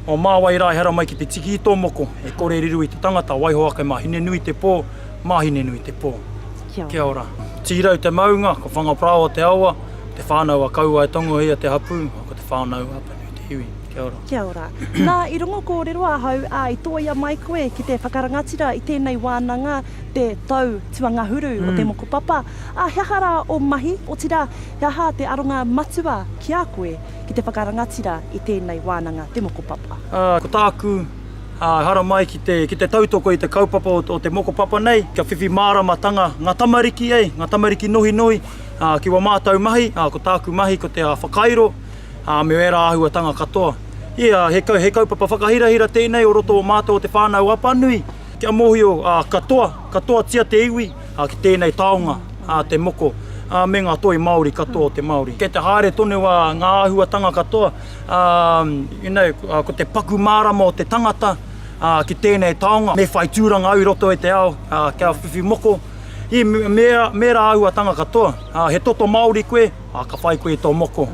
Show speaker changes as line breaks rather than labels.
O māwai rā hera mai ki te tiki i tō moko, e kore riru i te tangata, waiho ake mahine nui te pō, mahine nui te pō. Kia ora. Tīrau te maunga, ko whangaprao o te aua, te whānau a kaua e tongo hia te hapu, ko te whānau hapa nui te iwi. Kia ora.
Kia ora. Nā, i rungo ko rero ahau, i toia mai koe ki te whakarangatira i tēnei wānanga, te tau tuangahuru o te moko papa. Hea hara o mahi, o tira, hea ha te aronga matua ki a koe ki te whakarangatira i tēnei wānanga, te moko papa.
Ko tāku, hara mai ki te tautoko i te kaupapa o te moko papa nei, kia whiwhi māramatanga ngā tamariki ngā tamariki nohi nohi, ki wa mātau mahi, ko tāku mahi ko te whakairo, me wera ahuatanga katoa. He kaupapa whakahirahira tēnei o roto o mātou o te whānau apanui, kia mohi o katoa tia te iwi, ki tēnei taonga, te moko. Me ngā toi Māori katoa o te Māori. Kei te haere tonu a ngā ahuatanga katoa, ko te paku mārama o te tangata, ki tēnei taonga. Me whai tūranga au roto e te ao, kia whiwhi moko. Mera ahuatanga katoa, he toto Māori koe, ka whai koe tō moko.